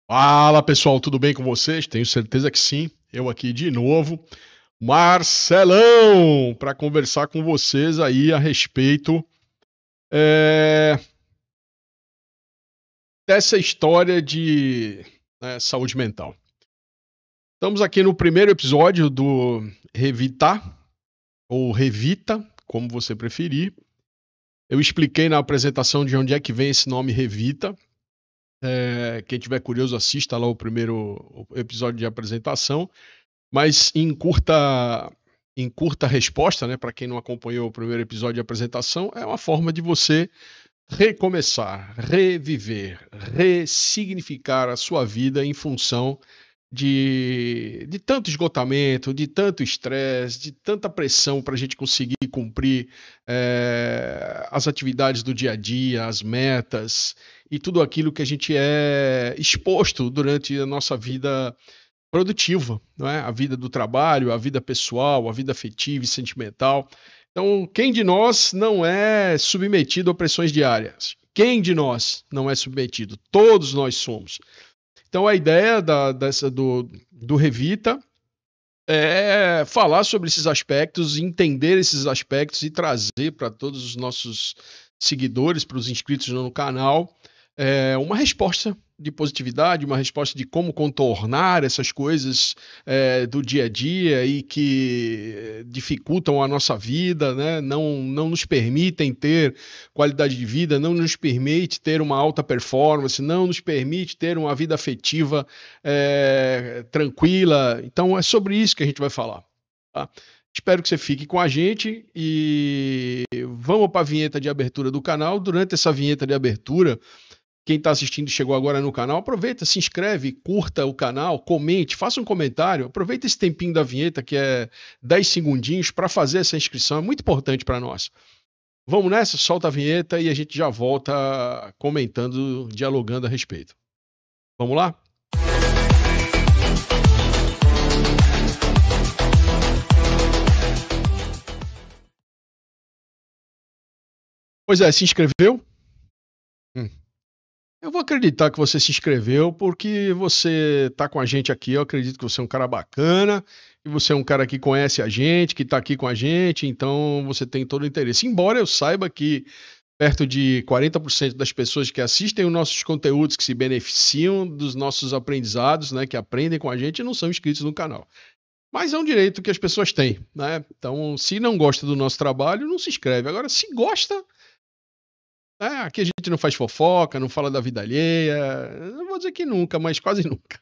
Fala pessoal, tudo bem com vocês? Tenho certeza que sim. Eu aqui de novo, Marcelão, para conversar com vocês aí a respeito é, dessa história de saúde mental. Estamos aqui no primeiro episódio do Revita, ou Revita, como você preferir. Eu expliquei na apresentação de onde é que vem esse nome Revita. Quem tiver curioso, assista lá o primeiro episódio de apresentação. Mas em curta resposta, né, para quem não acompanhou o primeiro episódio de apresentação, é uma forma de você recomeçar, reviver, ressignificar a sua vida em função de tanto esgotamento, de tanto estresse, de tanta pressão para a gente conseguir cumprir as atividades do dia a dia, as metas e tudo aquilo que a gente é exposto durante a nossa vida produtiva, não é? A vida do trabalho, a vida pessoal, a vida afetiva e sentimental. Então, quem de nós não é submetido a pressões diárias? Quem de nós não é submetido? Todos nós somos. Então, a ideia do Revita é falar sobre esses aspectos, entender esses aspectos e trazer para todos os nossos seguidores, para os inscritos no canal, uma resposta de positividade, uma resposta de como contornar essas coisas do dia a dia e que dificultam a nossa vida, né? Não nos permitem ter qualidade de vida, não nos permite ter uma alta performance, não nos permite ter uma vida afetiva tranquila. Então é sobre isso que a gente vai falar. Tá? Espero que você fique com a gente e vamos para a vinheta de abertura do canal. Durante essa vinheta de abertura, quem está assistindo e chegou agora no canal, aproveita, se inscreve, curta o canal, comente, faça um comentário, aproveita esse tempinho da vinheta, que é 10 segundinhos, para fazer essa inscrição, é muito importante para nós. Vamos nessa? Solta a vinheta e a gente já volta comentando, dialogando a respeito. Vamos lá? Pois é, se inscreveu? Eu vou acreditar que você se inscreveu porque você está com a gente aqui. Eu acredito que você é um cara bacana, e você é um cara que conhece a gente, que está aqui com a gente, então você tem todo o interesse. Embora eu saiba que perto de 40% das pessoas que assistem os nossos conteúdos, que se beneficiam dos nossos aprendizados, né, que aprendem com a gente, não são inscritos no canal. Mas é um direito que as pessoas têm, né? Então, se não gosta do nosso trabalho, não se inscreve. Agora, se gosta, aqui a gente não faz fofoca, não fala da vida alheia. Não vou dizer que nunca, mas quase nunca.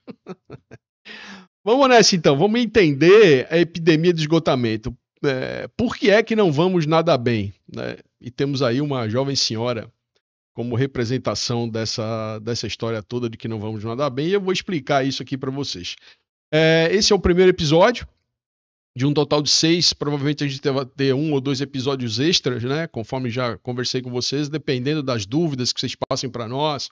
Vamos nessa então, vamos entender a epidemia de esgotamento. Por que é que não vamos nada bem? Né? E temos aí uma jovem senhora como representação dessa história toda de que não vamos nada bem, e eu vou explicar isso aqui para vocês. Esse é o primeiro episódio de um total de 6, provavelmente a gente vai ter 1 ou 2 episódios extras, né? Conforme já conversei com vocês, dependendo das dúvidas que vocês passem para nós,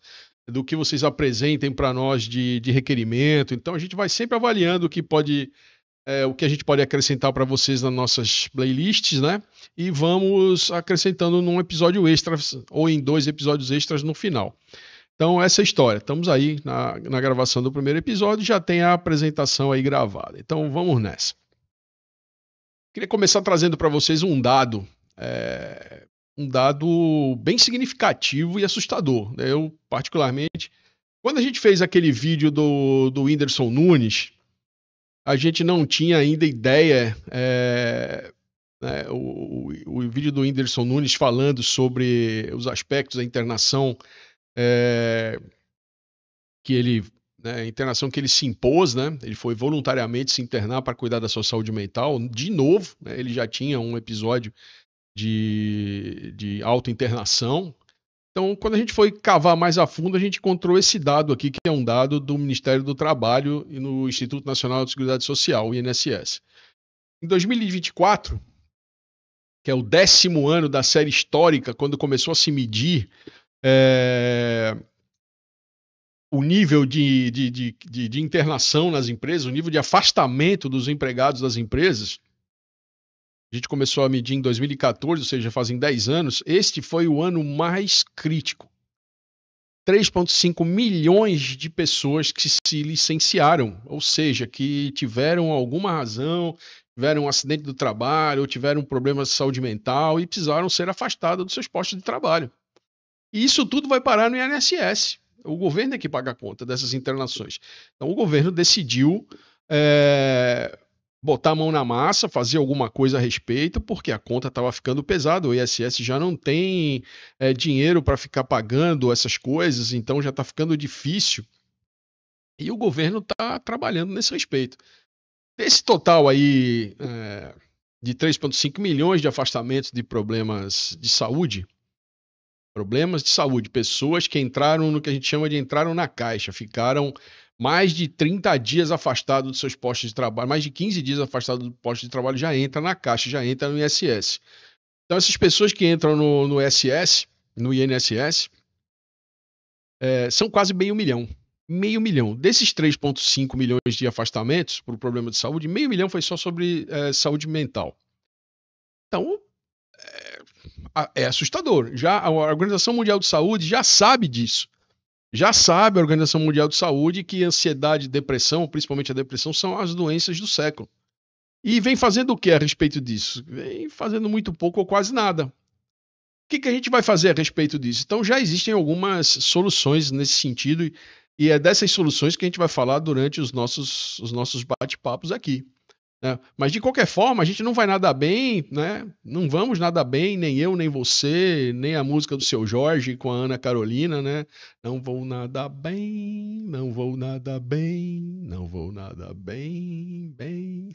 do que vocês apresentem para nós de requerimento. Então a gente vai sempre avaliando o que a gente pode acrescentar para vocês nas nossas playlists, né? E vamos acrescentando num episódio extra ou em 2 episódios extras no final. Então, essa é a história. Estamos aí na gravação do primeiro episódio, já tem a apresentação aí gravada. Então, vamos nessa. Queria começar trazendo para vocês um dado bem significativo e assustador. Né? Eu, particularmente, quando a gente fez aquele vídeo do Whindersson Nunes, a gente não tinha ainda ideia, né, o vídeo do Whindersson Nunes falando sobre os aspectos da internação a internação que ele se impôs, né? Ele foi voluntariamente se internar para cuidar da sua saúde mental. De novo, né? Ele já tinha um episódio de autointernação. Então, quando a gente foi cavar mais a fundo, a gente encontrou esse dado aqui, que é um dado do Ministério do Trabalho e no Instituto Nacional de Seguridade Social, o INSS. Em 2024, que é o 10º ano da série histórica, quando começou a se medir o nível de internação nas empresas, o nível de afastamento dos empregados das empresas. A gente começou a medir em 2014, ou seja, fazem 10 anos. Este foi o ano mais crítico. 3,5 milhões de pessoas que se licenciaram, ou seja, que tiveram alguma razão, tiveram um acidente do trabalho, ou tiveram problemas de saúde mental e precisaram ser afastados dos seus postos de trabalho. E isso tudo vai parar no INSS. O governo é que paga a conta dessas internações. Então o governo decidiu botar a mão na massa, fazer alguma coisa a respeito, porque a conta estava ficando pesada. O INSS já não tem dinheiro para ficar pagando essas coisas, então já está ficando difícil. E o governo está trabalhando nesse respeito. Esse total aí de 3,5 milhões de afastamentos de problemas de saúde, pessoas que entraram no que a gente chama de entraram na caixa, ficaram mais de 30 dias afastados dos seus postos de trabalho, mais de 15 dias afastados do posto de trabalho, já entra na caixa, já entra no INSS. Então essas pessoas que entram no INSS, são quase meio milhão. Meio milhão. Desses 3,5 milhões de afastamentos por problema de saúde, meio milhão foi só sobre saúde mental. Então, é assustador. Já a Organização Mundial de Saúde já sabe disso. Já sabe a Organização Mundial de Saúde que ansiedade e depressão, principalmente a depressão, são as doenças do século. E vem fazendo o que a respeito disso? Vem fazendo muito pouco ou quase nada. O que a gente vai fazer a respeito disso? Então já existem algumas soluções nesse sentido e é dessas soluções que a gente vai falar durante os nossos bate-papos aqui. Né? Mas de qualquer forma, a gente não vai nadar bem, né? Não vamos nadar bem, nem eu, nem você, nem a música do Seu Jorge com a Ana Carolina, né? Não vou nadar bem, não vou nadar bem, não vou nadar bem, bem.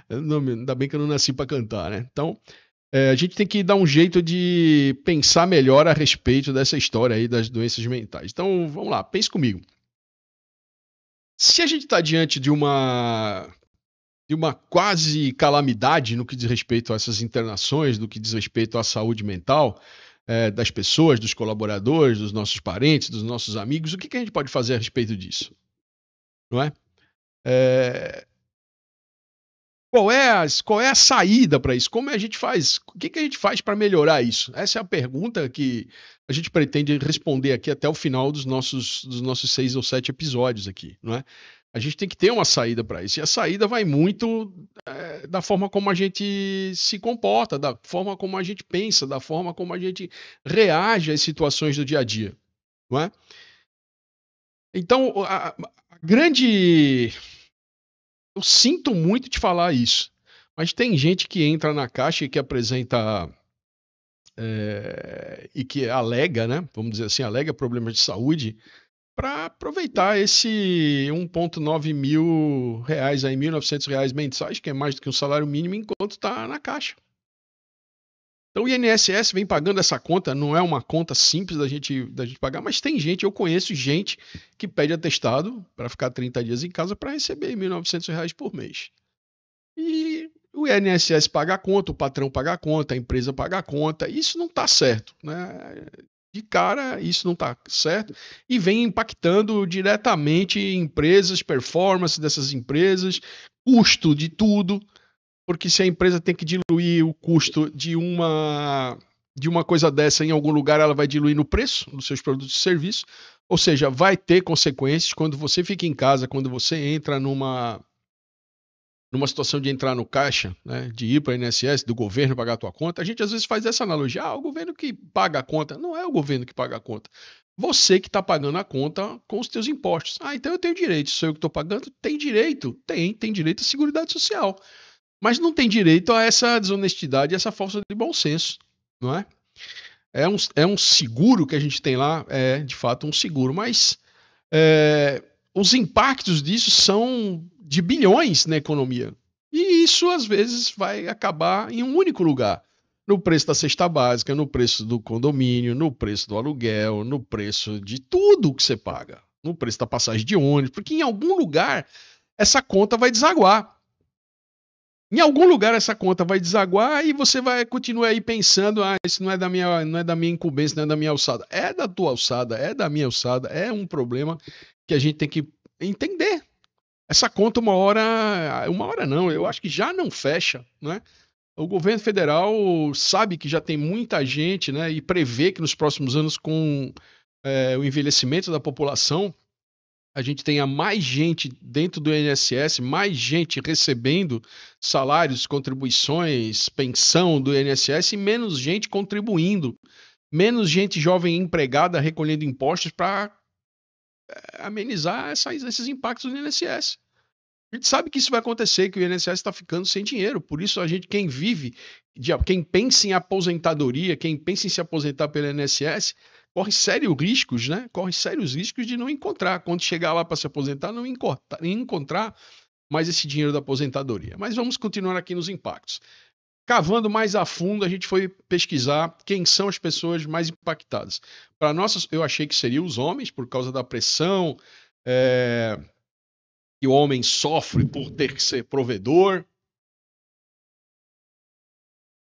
Ainda bem que eu não nasci para cantar, né? Então, a gente tem que dar um jeito de pensar melhor a respeito dessa história aí das doenças mentais. Então, vamos lá, pense comigo. Se a gente está diante de uma quase calamidade no que diz respeito a essas internações, no que diz respeito à saúde mental das pessoas, dos colaboradores, dos nossos parentes, dos nossos amigos, o que a gente pode fazer a respeito disso? Não é? Qual é a saída para isso? Como a gente faz? O que a gente faz para melhorar isso? Essa é a pergunta que a gente pretende responder aqui até o final dos nossos 6 ou 7 episódios aqui, não é? A gente tem que ter uma saída para isso. E a saída vai muito da forma como a gente se comporta, da forma como a gente pensa, da forma como a gente reage às situações do dia a dia, não é? Então, a grande... Eu sinto muito te falar isso, mas tem gente que entra na caixa e que apresenta e que alega, né? Vamos dizer assim, alega problemas de saúde para aproveitar esse 1,9 mil reais, aí, R$ 1.900 mensais, que é mais do que um salário mínimo, enquanto está na caixa. Então o INSS vem pagando essa conta, não é uma conta simples da gente pagar, mas tem gente, eu conheço gente que pede atestado para ficar 30 dias em casa para receber R$ 1.900 por mês. E o INSS paga a conta, o patrão paga a conta, a empresa paga a conta, isso não está certo, né? De cara, isso não está certo e vem impactando diretamente empresas, performance dessas empresas, custo de tudo. Porque se a empresa tem que diluir o custo de uma coisa dessa em algum lugar, ela vai diluir no preço dos seus produtos e serviços. Ou seja, vai ter consequências quando você fica em casa, quando você entra numa situação de entrar no caixa, né, de ir para o INSS, do governo pagar a tua conta. A gente às vezes faz essa analogia. O governo que paga a conta. Não é o governo que paga a conta. Você que está pagando a conta com os teus impostos. Então eu tenho direito. Sou eu que estou pagando? Tem direito? Tem direito à Seguridade Social. Mas não tem direito a essa desonestidade, essa falta de bom senso, não é? É um seguro que a gente tem lá, é de fato um seguro, mas os impactos disso são de bilhões na economia. E isso, às vezes, vai acabar em um único lugar. No preço da cesta básica, no preço do condomínio, no preço do aluguel, no preço de tudo que você paga, no preço da passagem de ônibus, porque em algum lugar essa conta vai desaguar. Em algum lugar essa conta vai desaguar e você vai continuar aí pensando, isso não é da minha incumbência, não é da minha alçada. É da tua alçada, é da minha alçada, é um problema que a gente tem que entender. Essa conta uma hora não, eu acho que já não fecha, né? O governo federal sabe que já tem muita gente, né, e prevê que nos próximos anos com o envelhecimento da população, a gente tenha mais gente dentro do INSS, mais gente recebendo salários, contribuições, pensão do INSS e menos gente contribuindo, menos gente jovem empregada recolhendo impostos para amenizar esses impactos do INSS. A gente sabe que isso vai acontecer, que o INSS está ficando sem dinheiro. Por isso, quem pensa em aposentadoria, quem pensa em se aposentar pelo INSS, corre sérios riscos, né? Corre sérios riscos de não encontrar. Quando chegar lá para se aposentar, não encontrar mais esse dinheiro da aposentadoria. Mas vamos continuar aqui nos impactos. Cavando mais a fundo, a gente foi pesquisar quem são as pessoas mais impactadas. Para nós, eu achei que seriam os homens, por causa da pressão, que o homem sofre por ter que ser provedor.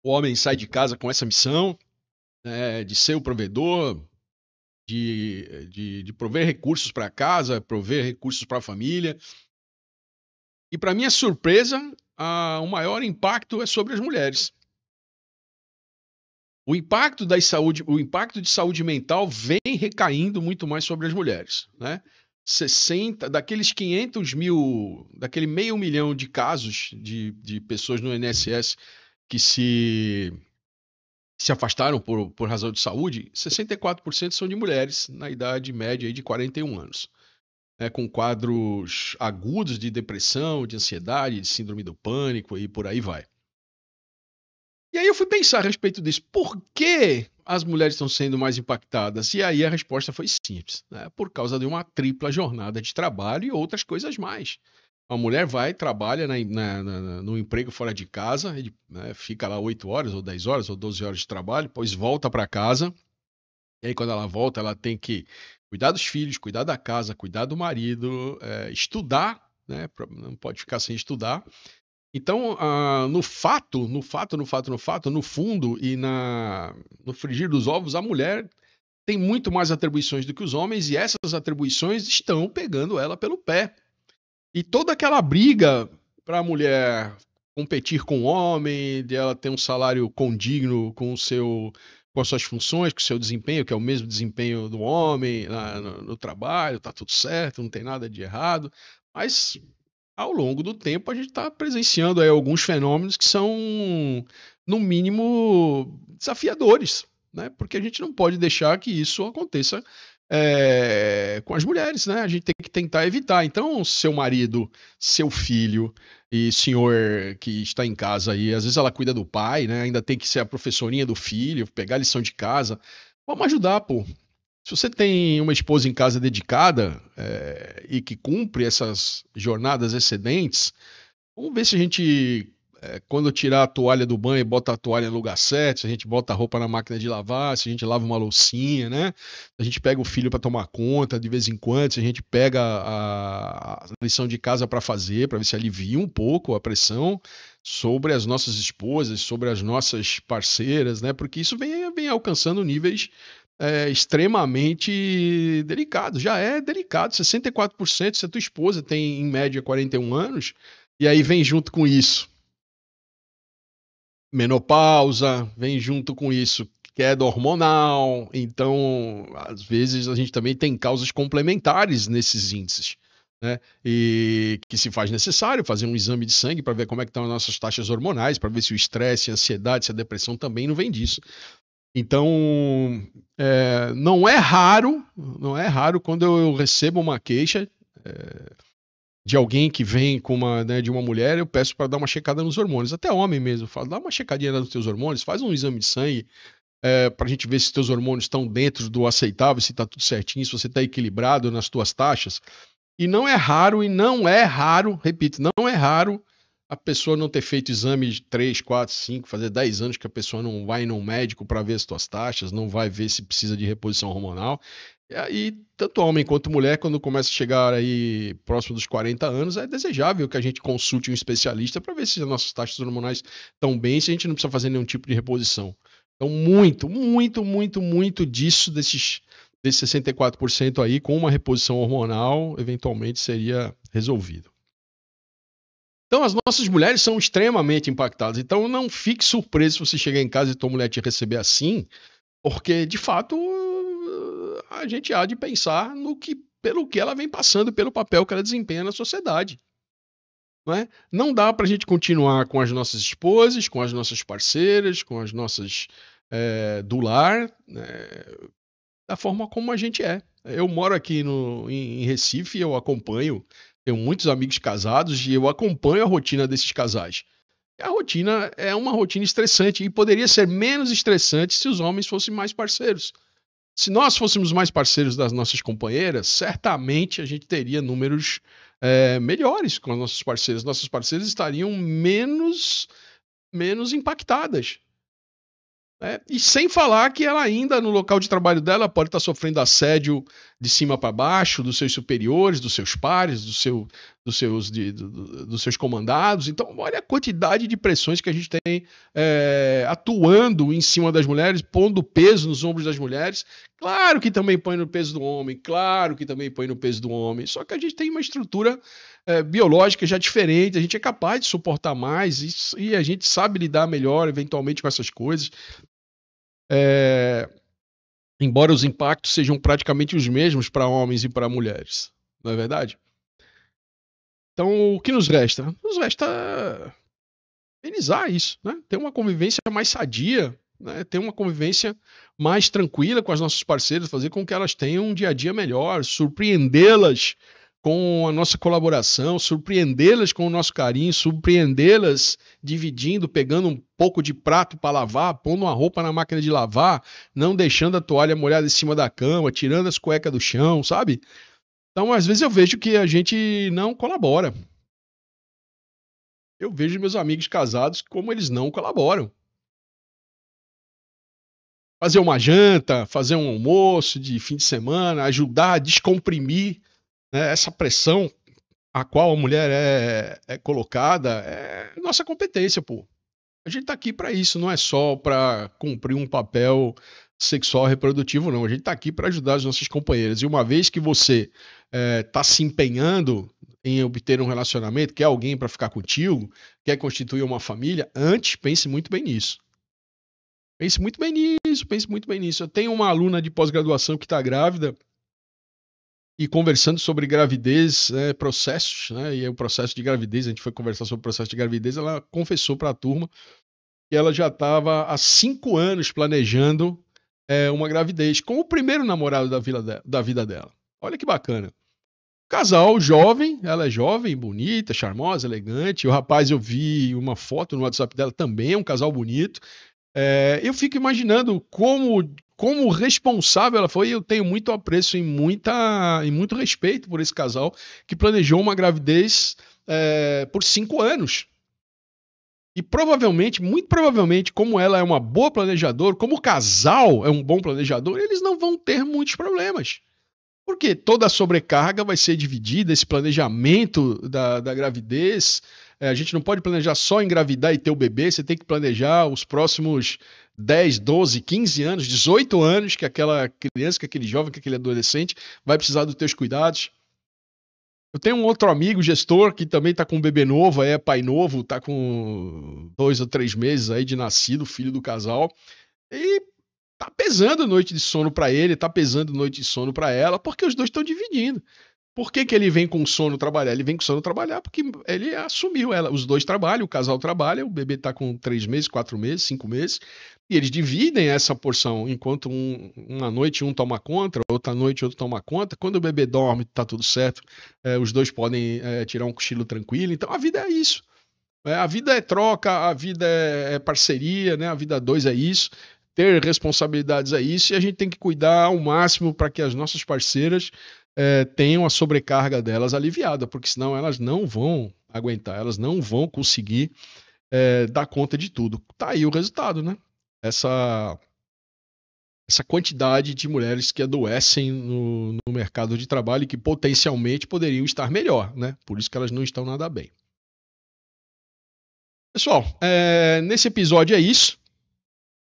O homem sai de casa com essa missão, de ser o provedor, de prover recursos para casa, prover recursos para a família. E para minha surpresa, o maior impacto é sobre as mulheres. O impacto de saúde mental vem recaindo muito mais sobre as mulheres, né? Daqueles 500 mil, daquele 500 mil de casos de pessoas no INSS que se afastaram por razão de saúde, 64% são de mulheres na idade média de 41 anos, com quadros agudos de depressão, de ansiedade, de síndrome do pânico e por aí vai. E aí eu fui pensar a respeito disso. Por que as mulheres estão sendo mais impactadas? E aí a resposta foi simples, né? Por causa de uma tripla jornada de trabalho e outras coisas mais. A mulher trabalha no emprego fora de casa, fica lá 8 horas, ou 10 horas, ou 12 horas de trabalho, depois volta para casa. E aí quando ela volta, ela tem que cuidar dos filhos, cuidar da casa, cuidar do marido, estudar, né? Não pode ficar sem estudar. Então, no fundo e no frigir dos ovos, a mulher tem muito mais atribuições do que os homens e essas atribuições estão pegando ela pelo pé. E toda aquela briga para a mulher competir com o homem, de ela ter um salário condigno com as suas funções, com o seu desempenho, que é o mesmo desempenho do homem no trabalho, tá tudo certo, não tem nada de errado, mas ao longo do tempo a gente está presenciando aí alguns fenômenos que são, no mínimo, desafiadores, né? Porque a gente não pode deixar que isso aconteça com as mulheres, né? A gente tem que tentar evitar. Então, seu marido, seu filho e senhor que está em casa aí, às vezes ela cuida do pai, né? Ainda tem que ser a professorinha do filho, pegar a lição de casa. Vamos ajudar, pô. Se você tem uma esposa em casa dedicada e que cumpre essas jornadas excedentes, vamos ver se a gente, quando tirar a toalha do banho, bota a toalha no lugar certo, se a gente bota a roupa na máquina de lavar, se a gente lava uma loucinha, né? Se a gente pega o filho para tomar conta de vez em quando, se a gente pega a lição de casa para fazer, para ver se alivia um pouco a pressão sobre as nossas esposas, sobre as nossas parceiras, né? Porque isso vem alcançando níveis extremamente delicado. Já é delicado. 64% se a tua esposa tem, em média, 41 anos, e aí vem junto com isso menopausa, vem junto com isso queda hormonal. Então, às vezes, a gente também tem causas complementares nesses índices, né? E que se faz necessário fazer um exame de sangue para ver como é que estão as nossas taxas hormonais, para ver se o estresse, a ansiedade, se a depressão também não vem disso. Então, não é raro quando eu recebo uma queixa de alguém que vem de uma mulher, eu peço para dar uma checada nos hormônios. Até homem mesmo, falo, dá uma checadinha nos teus hormônios, faz um exame de sangue para a gente ver se os teus hormônios estão dentro do aceitável, se está tudo certinho, se você está equilibrado nas tuas taxas. E não é raro, repito, não é raro a pessoa não ter feito exame de 3, 4, 5, fazer 10 anos que a pessoa não vai num médico para ver as suas taxas, não vai ver se precisa de reposição hormonal. E aí, tanto homem quanto mulher, quando começa a chegar aí próximo dos 40 anos, é desejável que a gente consulte um especialista para ver se as nossas taxas hormonais estão bem, se a gente não precisa fazer nenhum tipo de reposição. Então, muito disso, desses 64% aí, com uma reposição hormonal, eventualmente seria resolvido. Então, as nossas mulheres são extremamente impactadas. Então, não fique surpreso se você chegar em casa e tua mulher te receber assim, porque, de fato, a gente há de pensar pelo que ela vem passando, pelo papel que ela desempenha na sociedade. Não é? Não dá para a gente continuar com as nossas esposas, com as nossas parceiras, com as nossas do lar, né, da forma como a gente é. Eu moro aqui em Recife, eu acompanho, tenho muitos amigos casados e eu acompanho a rotina desses casais. A rotina é uma rotina estressante e poderia ser menos estressante se os homens fossem mais parceiros. Se nós fôssemos mais parceiros das nossas companheiras, certamente a gente teria números melhores com as nossas parceiras. Nossas parceiras estariam menos impactadas. E sem falar que ela ainda, no local de trabalho dela, pode estar sofrendo assédio de cima para baixo, dos seus superiores, dos seus pares, dos seus comandados. Então, olha a quantidade de pressões que a gente tem atuando em cima das mulheres, pondo peso nos ombros das mulheres. Claro que também põe no peso do homem, claro que também põe no peso do homem, só que a gente tem uma estrutura biológica já diferente, a gente é capaz de suportar mais e a gente sabe lidar melhor, eventualmente, com essas coisas. Embora os impactos sejam praticamente os mesmos para homens e para mulheres, não é verdade? Então, o que nos resta? Nos resta amenizar isso, né? Ter uma convivência mais sadia, né? Ter uma convivência mais tranquila com as nossas parceiras, fazer com que elas tenham um dia a dia melhor, surpreendê-las com a nossa colaboração, surpreendê-las com o nosso carinho, surpreendê-las dividindo, pegando um pouco de prato para lavar, pondo uma roupa na máquina de lavar, não deixando a toalha molhada em cima da cama, tirando as cuecas do chão, sabe? Então, às vezes eu vejo que a gente não colabora. Eu vejo meus amigos casados como eles não colaboram. Fazer uma janta, fazer um almoço de fim de semana, ajudar a descomprimir, né, essa pressão a qual a mulher é colocada, é nossa competência, pô. A gente tá aqui para isso, não é só para cumprir um papel sexual reprodutivo, não. A gente tá aqui para ajudar as nossas companheiras. E uma vez que você tá se empenhando em obter um relacionamento, quer alguém para ficar contigo, quer constituir uma família, antes pense muito bem nisso. Pense muito bem nisso, pense muito bem nisso. Eu tenho uma aluna de pós-graduação que está grávida, e conversando sobre gravidez, processos, né? E o processo de gravidez, a gente foi conversar sobre o processo de gravidez, ela confessou para a turma que ela já estava há 5 anos planejando uma gravidez com o primeiro namorado da vida dela. Olha que bacana. Casal jovem, ela é jovem, bonita, charmosa, elegante. O rapaz, eu vi uma foto no WhatsApp dela, também é um casal bonito. Eu fico imaginando como responsável ela foi, e eu tenho muito apreço e muito respeito por esse casal que planejou uma gravidez por 5 anos. E provavelmente, muito provavelmente, como ela é uma boa planejadora, como o casal é um bom planejador, eles não vão ter muitos problemas. Porque toda a sobrecarga vai ser dividida, esse planejamento da gravidez. A gente não pode planejar só engravidar e ter o bebê, você tem que planejar os próximos 10, 12, 15 anos, 18 anos que aquela criança, que aquele jovem, que aquele adolescente vai precisar dos teus cuidados. Eu tenho um outro amigo, gestor, que também está com um bebê novo, é pai novo, está com 2 ou 3 meses aí de nascido, filho do casal, e tá pesando noite de sono para ele, tá pesando noite de sono para ela, porque os dois estão dividindo. Por que ele vem com sono trabalhar? Ele vem com sono trabalhar porque ele assumiu ela. Os dois trabalham, o casal trabalha, o bebê tá com 3 meses, 4 meses, 5 meses, e eles dividem essa porção, enquanto uma noite um toma conta, outra noite outro toma conta. Quando o bebê dorme, tá tudo certo, os dois podem tirar um cochilo tranquilo. Então a vida é isso. A vida é troca, a vida é parceria, né? A vida a dois é isso. Ter responsabilidades é isso, e a gente tem que cuidar ao máximo para que as nossas parceiras tenham a sobrecarga delas aliviada, porque senão elas não vão aguentar, elas não vão conseguir dar conta de tudo. Tá aí o resultado, né? Essa quantidade de mulheres que adoecem no mercado de trabalho e que potencialmente poderiam estar melhor, né? Por isso que elas não estão nada bem. Pessoal, nesse episódio é isso.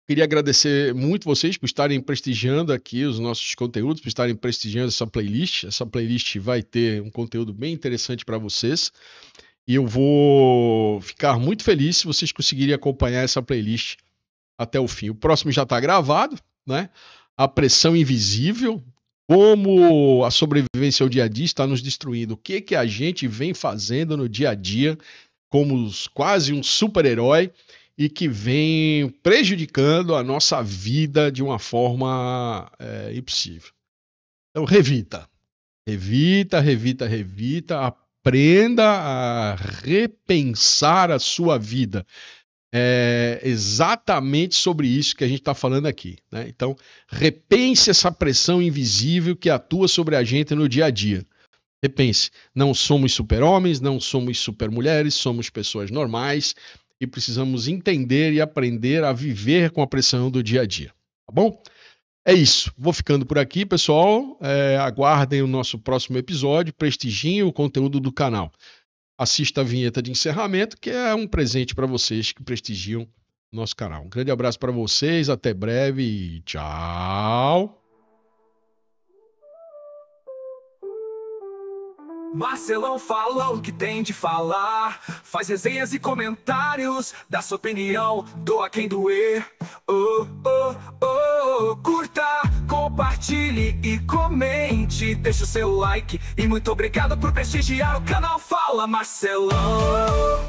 Queria agradecer muito vocês por estarem prestigiando aqui os nossos conteúdos, por estarem prestigiando essa playlist. Essa playlist vai ter um conteúdo bem interessante para vocês. E eu vou ficar muito feliz se vocês conseguirem acompanhar essa playlist até o fim. O próximo já está gravado, né? A Pressão Invisível, como a sobrevivência ao dia a dia está nos destruindo. O que que a gente vem fazendo no dia a dia como quase um super-herói e que vem prejudicando a nossa vida de uma forma impossível. Então, revita. Revita, revita, revita. Aprenda a repensar a sua vida. É exatamente sobre isso que a gente está falando aqui, né? Então, repense essa pressão invisível que atua sobre a gente no dia a dia. Repense, não somos super-homens, não somos super-mulheres, somos pessoas normais e precisamos entender e aprender a viver com a pressão do dia a dia, tá bom? É isso, vou ficando por aqui, pessoal. Aguardem o nosso próximo episódio, prestigiem o conteúdo do canal. Assista a vinheta de encerramento, que é um presente para vocês que prestigiam o nosso canal. Um grande abraço para vocês, até breve e tchau! Marcelão fala o que tem de falar, faz resenhas e comentários, dá sua opinião, doa quem doer. Curta, compartilhe e comente, deixa o seu like e muito obrigado por prestigiar o canal Fala Marcelão.